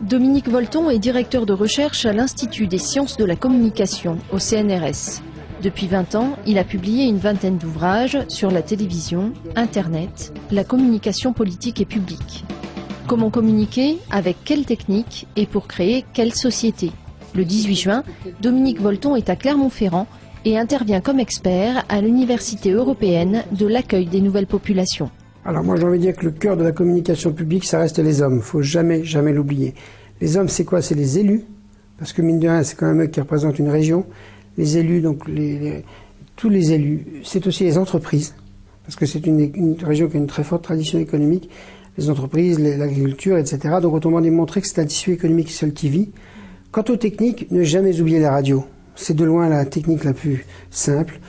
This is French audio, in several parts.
Dominique Volton est directeur de recherche à l'Institut des sciences de la communication, au CNRS. Depuis 20 ans, il a publié une vingtaine d'ouvrages sur la télévision, Internet, la communication politique et publique. Comment communiquer, avec quelle technique et pour créer quelle société? Le 18 juin, Dominique Volton est à Clermont-Ferrand et intervient comme expert à l'Université européenne de l'accueil des nouvelles populations. Alors moi j'ai envie de dire que le cœur de la communication publique, ça reste les hommes. Il ne faut jamais l'oublier. Les hommes, c'est quoi? C'est les élus. Parce que mine de rien, c'est quand même eux qui représentent une région. Les élus, donc tous les élus. C'est aussi les entreprises. Parce que c'est une région qui a une très forte tradition économique. Les entreprises, l'agriculture, etc. Donc autrement dit, montrer que c'est un tissu économique seul qui vit. Quant aux techniques, ne jamais oublier la radio. C'est de loin la technique la plus simple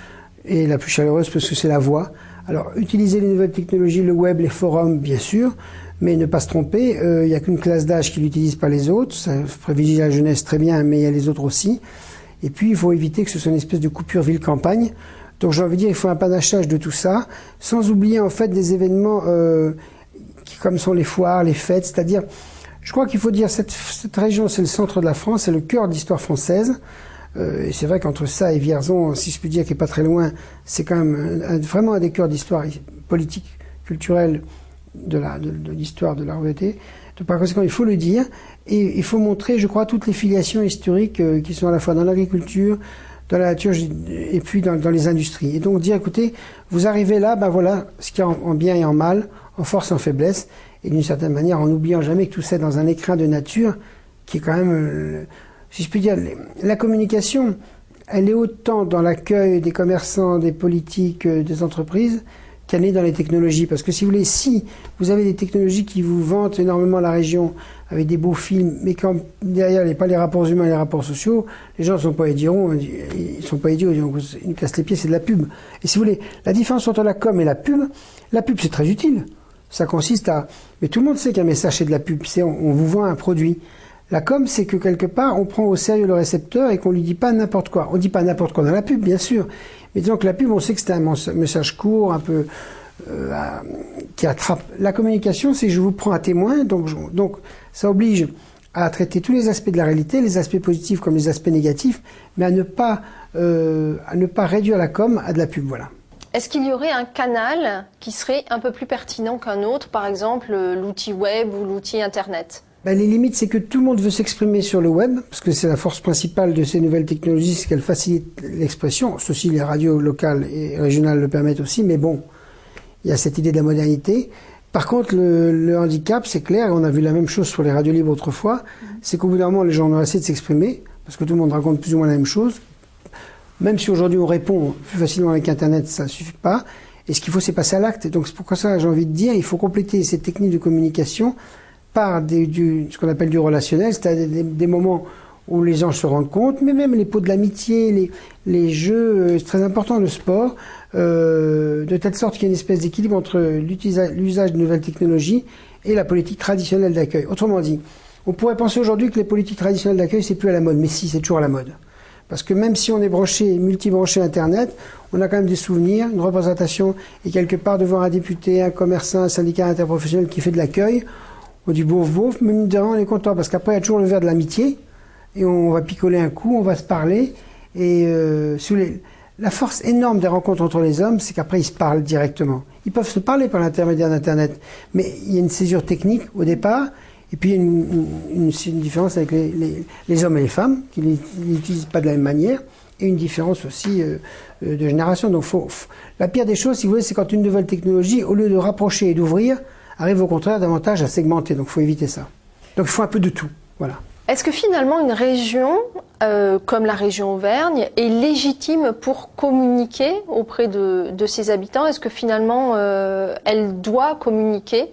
et la plus chaleureuse parce que c'est la voix. Alors, utiliser les nouvelles technologies, le web, les forums, bien sûr, mais ne pas se tromper, il n'y a qu'une classe d'âge qui l'utilise pas les autres. Ça privilégie la jeunesse très bien, mais il y a les autres aussi. Et puis, il faut éviter que ce soit une espèce de coupure ville-campagne. Donc, j'ai envie de dire, il faut un panachage de tout ça, sans oublier, en fait, des événements comme sont les foires, les fêtes. C'est-à-dire, je crois qu'il faut dire, cette région, c'est le centre de la France, c'est le cœur de l'histoire française. Et c'est vrai qu'entre ça et Vierzon, si je puis dire, qui est pas très loin, c'est quand même vraiment un des cœurs d'histoire politique, culturelle de l'histoire de la Royauté. Donc par conséquent, il faut le dire et il faut montrer, je crois, toutes les filiations historiques qui sont à la fois dans l'agriculture, dans la nature et puis dans les industries. Et donc dire, écoutez, vous arrivez là, ben voilà, ce qu'il y a en bien et en mal, en force et en faiblesse, et d'une certaine manière, en n'oubliant jamais que tout ça est dans un écrin de nature qui est quand même... si je puis dire, la communication, elle est autant dans l'accueil des commerçants, des politiques, des entreprises, qu'elle est dans les technologies. Parce que si vous voulez, si vous avez des technologies qui vous vantent énormément la région, avec des beaux films, mais quand derrière, il n'y a pas les rapports humains et les rapports sociaux, les gens ne sont pas idiots, ils sont pas idiots, ils nous cassent les pieds, c'est de la pub. Et si vous voulez, la différence entre la com et la pub c'est très utile. Ça consiste à... Mais tout le monde sait qu'un message, c'est de la pub. On vous vend un produit. La com, c'est que quelque part, on prend au sérieux le récepteur et qu'on lui dit pas n'importe quoi. On dit pas n'importe quoi dans la pub, bien sûr. Mais disons que la pub, on sait que c'est un message court, un peu, qui attrape. La communication, c'est je vous prends à témoin, donc ça oblige à traiter tous les aspects de la réalité, les aspects positifs comme les aspects négatifs, mais à ne pas réduire la com à de la pub, voilà. Est-ce qu'il y aurait un canal qui serait un peu plus pertinent qu'un autre, par exemple l'outil web ou l'outil Internet? Les limites, c'est que tout le monde veut s'exprimer sur le web, parce que c'est la force principale de ces nouvelles technologies, c'est qu'elles facilitent l'expression. Ceci, les radios locales et régionales le permettent aussi, mais bon, il y a cette idée de la modernité. Par contre, le handicap, c'est clair, et on a vu la même chose sur les radios libres autrefois, c'est qu'au bout d'un moment, les gens ont assez de s'exprimer, parce que tout le monde raconte plus ou moins la même chose. Même si aujourd'hui on répond plus facilement avec Internet, ça ne suffit pas. Et ce qu'il faut, c'est passer à l'acte. Donc c'est pourquoi ça, j'ai envie de dire, il faut compléter cette technique de communication par ce qu'on appelle du relationnel, c'est-à-dire des moments où les gens se rendent compte, mais même les pots de l'amitié, les jeux, c'est très important, le sport, de telle sorte qu'il y ait une espèce d'équilibre entre l'usage de nouvelles technologies et la politique traditionnelle d'accueil. Autrement dit, on pourrait penser aujourd'hui que les politiques traditionnelles d'accueil, c'est plus à la mode, mais si, c'est toujours à la mode. Parce que même si on est multibranché Internet, on a quand même des souvenirs, une représentation, et quelque part devant un député, un commerçant, un syndicat interprofessionnel qui fait de l'accueil, on dit bof, mais mine de rien, on est content, parce qu'après, il y a toujours le verre de l'amitié, et on va picoler un coup, on va se parler, et la force énorme des rencontres entre les hommes, c'est qu'après, ils se parlent directement. Ils peuvent se parler par l'intermédiaire d'Internet, mais il y a une césure technique au départ, et puis il y a une différence avec les hommes et les femmes, qui ne l'utilisent pas de la même manière, et une différence aussi de génération. Donc la pire des choses, si vous voulez, c'est quand une nouvelle technologie, au lieu de rapprocher et d'ouvrir, arrive au contraire davantage à segmenter. Donc il faut éviter ça. Donc il faut un peu de tout. Voilà. Est-ce que finalement une région, comme la région Auvergne, est légitime pour communiquer auprès de ses habitants? Est-ce que finalement elle doit communiquer?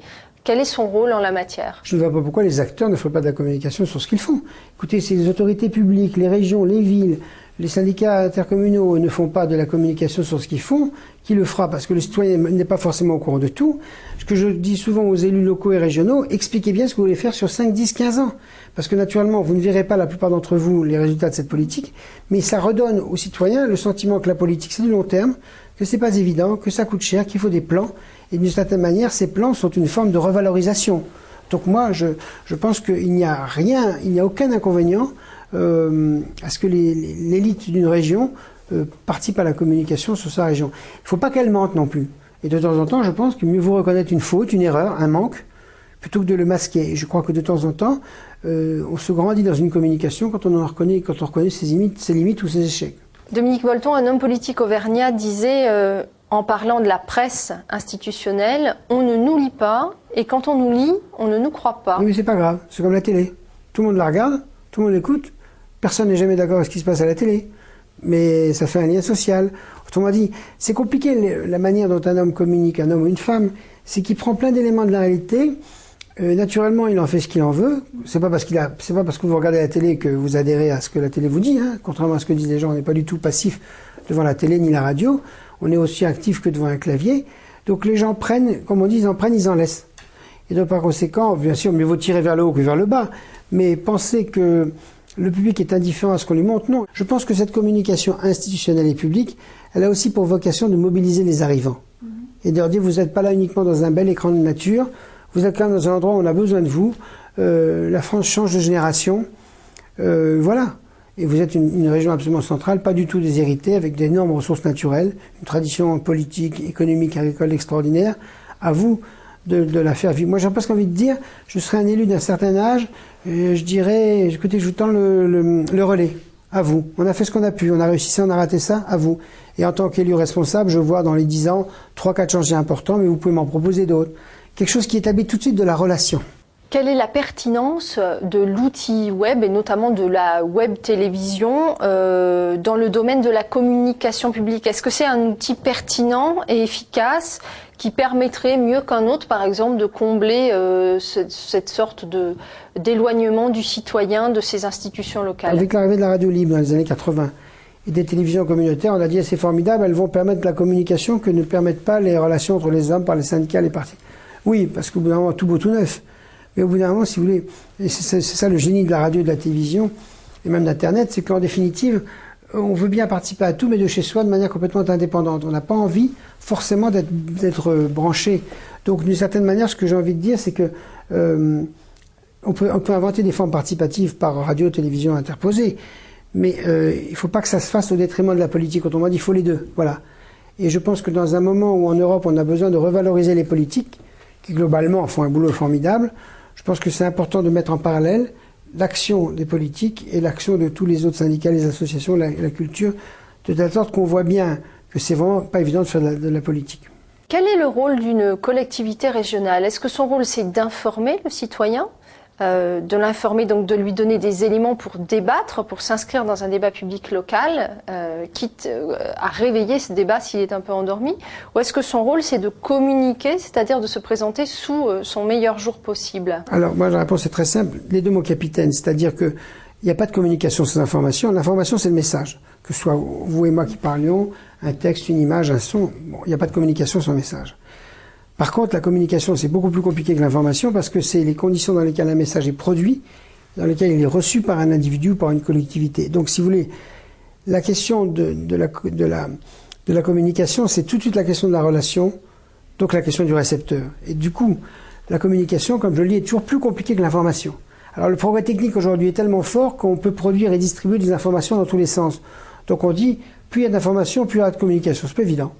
Quel est son rôle en la matière? Je ne vois pas pourquoi les acteurs ne feraient pas de la communication sur ce qu'ils font. Écoutez, c'est les autorités publiques, les régions, les villes, les syndicats intercommunaux ne font pas de la communication sur ce qu'ils font. Qui le fera? Parce que le citoyen n'est pas forcément au courant de tout. Ce que je dis souvent aux élus locaux et régionaux, expliquez bien ce que vous voulez faire sur 5, 10, 15 ans. Parce que naturellement, vous ne verrez pas la plupart d'entre vous les résultats de cette politique, mais ça redonne aux citoyens le sentiment que la politique c'est du long terme, que c'est pas évident, que ça coûte cher, qu'il faut des plans. Et d'une certaine manière, ces plans sont une forme de revalorisation. Donc moi, je pense qu'il n'y a rien, il n'y a aucun inconvénient à ce que l'élite d'une région participe à la communication sur sa région. Il ne faut pas qu'elle mente non plus. Et de temps en temps, je pense qu'il mieux vaut reconnaître une faute, une erreur, un manque, plutôt que de le masquer. Et je crois que de temps en temps, on se grandit dans une communication quand on reconnaît ses limites ou ses échecs. Dominique Bolton, un homme politique auvergnat, disait, en parlant de la presse institutionnelle, on ne nous lit pas, et quand on nous lit, on ne nous croit pas. Oui, mais c'est pas grave, c'est comme la télé. Tout le monde la regarde, tout le monde l'écoute, personne n'est jamais d'accord avec ce qui se passe à la télé. Mais ça fait un lien social. Autrement dit, c'est compliqué la manière dont un homme communique, un homme ou une femme, c'est qu'il prend plein d'éléments de la réalité. Naturellement, il en fait ce qu'il en veut. C'est pas parce que vous regardez la télé que vous adhérez à ce que la télé vous dit. Hein. Contrairement à ce que disent les gens, on n'est pas du tout passif devant la télé ni la radio. On est aussi actif que devant un clavier. Donc les gens prennent, comme on dit, ils en prennent, ils en laissent. Et donc par conséquent, bien sûr, mieux vaut tirer vers le haut que vers le bas. Mais penser que le public est indifférent à ce qu'on lui montre, non. Je pense que cette communication institutionnelle et publique, elle a aussi pour vocation de mobiliser les arrivants. Et de leur dire, vous n'êtes pas là uniquement dans un bel écran de nature, vous êtes quand même dans un endroit où on a besoin de vous, la France change de génération, voilà. Et vous êtes une région absolument centrale, pas du tout déshéritée, avec d'énormes ressources naturelles, une tradition politique, économique, agricole extraordinaire. À vous de la faire vivre. Moi, j'ai presque envie de dire, je serais un élu d'un certain âge, je dirais, écoutez, je vous tends le relais. À vous. On a fait ce qu'on a pu, on a réussi ça, on a raté ça, à vous. Et en tant qu'élu responsable, je vois dans les 10 ans 3-4 changements importants, mais vous pouvez m'en proposer d'autres. Quelque chose qui établit tout de suite de la relation. Quelle est la pertinence de l'outil web et notamment de la web télévision dans le domaine de la communication publique? Est-ce que c'est un outil pertinent et efficace qui permettrait mieux qu'un autre, par exemple, de combler cette sorte d'éloignement du citoyen de ces institutions locales? Avec l'arrivée de la radio libre dans les années 80 et des télévisions communautaires, on a dit c'est formidable, elles vont permettre la communication que ne permettent pas les relations entre les hommes par les syndicats, les partis. Oui, parce qu'au bout d'un moment, tout beau, tout neuf. Mais au bout d'un moment, si vous voulez, et c'est ça le génie de la radio et de la télévision, et même d'Internet, c'est qu'en définitive, on veut bien participer à tout, mais de chez soi, de manière complètement indépendante. On n'a pas envie forcément d'être branché. Donc, d'une certaine manière, ce que j'ai envie de dire, c'est que on peut inventer des formes participatives par radio, télévision interposée, mais il ne faut pas que ça se fasse au détriment de la politique. Autrement dit, il faut les deux. Voilà. Et je pense que dans un moment où en Europe, on a besoin de revaloriser les politiques, qui globalement font un boulot formidable, je pense que c'est important de mettre en parallèle l'action des politiques et l'action de tous les autres syndicats, les associations, la culture, de telle sorte qu'on voit bien que c'est vraiment pas évident de faire de la politique. Quel est le rôle d'une collectivité régionale? Est-ce que son rôle c'est d'informer le citoyen, de l'informer, donc de lui donner des éléments pour débattre, pour s'inscrire dans un débat public local, quitte à réveiller ce débat s'il est un peu endormi, ou est-ce que son rôle c'est de communiquer, c'est-à-dire de se présenter sous son meilleur jour possible? Alors moi la réponse est très simple, les deux mots capitaine, c'est-à-dire que il n'y a pas de communication sans information. L'information c'est le message, que ce soit vous et moi qui parlions, un texte, une image, un son, bon, il n'y a pas de communication sans message. Par contre, la communication, c'est beaucoup plus compliqué que l'information parce que c'est les conditions dans lesquelles un message est produit, dans lesquelles il est reçu par un individu ou par une collectivité. Donc, si vous voulez, la question de la communication, c'est tout de suite la question de la relation, donc la question du récepteur. Et du coup, la communication, comme je le dis, est toujours plus compliquée que l'information. Alors, le progrès technique aujourd'hui est tellement fort qu'on peut produire et distribuer des informations dans tous les sens. Donc, on dit, plus il y a d'informations, plus il y aura de communication. C'est pas évident.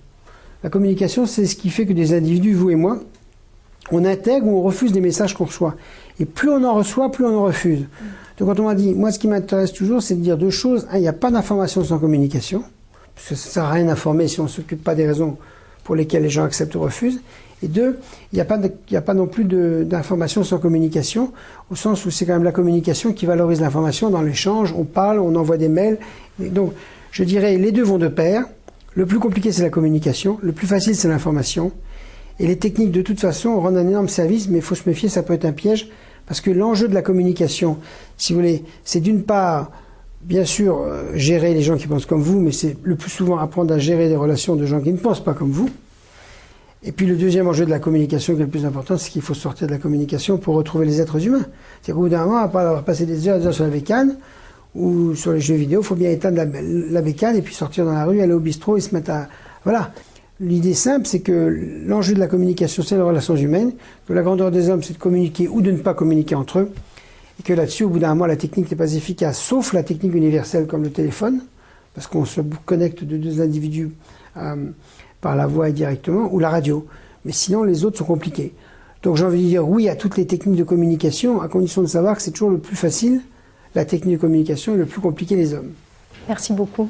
La communication, c'est ce qui fait que des individus, vous et moi, on intègre ou on refuse des messages qu'on reçoit. Et plus on en reçoit, plus on en refuse. Donc quand on m'a dit, moi ce qui m'intéresse toujours, c'est de dire deux choses. Un, il n'y a pas d'information sans communication, parce que ça ne sert à rien d'informer si on ne s'occupe pas des raisons pour lesquelles les gens acceptent ou refusent. Et deux, il n'y a pas non plus d'information sans communication, au sens où c'est quand même la communication qui valorise l'information dans l'échange. On parle, on envoie des mails. Et donc, je dirais, les deux vont de pair. Le plus compliqué, c'est la communication. Le plus facile, c'est l'information. Et les techniques, de toute façon, rendent un énorme service, mais il faut se méfier, ça peut être un piège. Parce que l'enjeu de la communication, si vous voulez, c'est d'une part, bien sûr, gérer les gens qui pensent comme vous, mais c'est le plus souvent apprendre à gérer des relations de gens qui ne pensent pas comme vous. Et puis le deuxième enjeu de la communication qui est le plus important, c'est qu'il faut sortir de la communication pour retrouver les êtres humains. C'est qu'au bout d'un moment, après avoir passé des heures sur la bécane, ou sur les jeux vidéo, il faut bien éteindre la bécane et puis sortir dans la rue, aller au bistrot et se mettre à... Voilà. L'idée simple, c'est que l'enjeu de la communication, c'est les relations humaines, que la grandeur des hommes, c'est de communiquer ou de ne pas communiquer entre eux, et que là-dessus, au bout d'un moment, la technique n'est pas efficace, sauf la technique universelle comme le téléphone, parce qu'on se connecte de deux individus par la voix et directement, ou la radio. Mais sinon, les autres sont compliqués. Donc j'ai envie de dire oui à toutes les techniques de communication, à condition de savoir que c'est toujours le plus facile, la technique de communication, et le plus compliqué, les hommes. Merci beaucoup.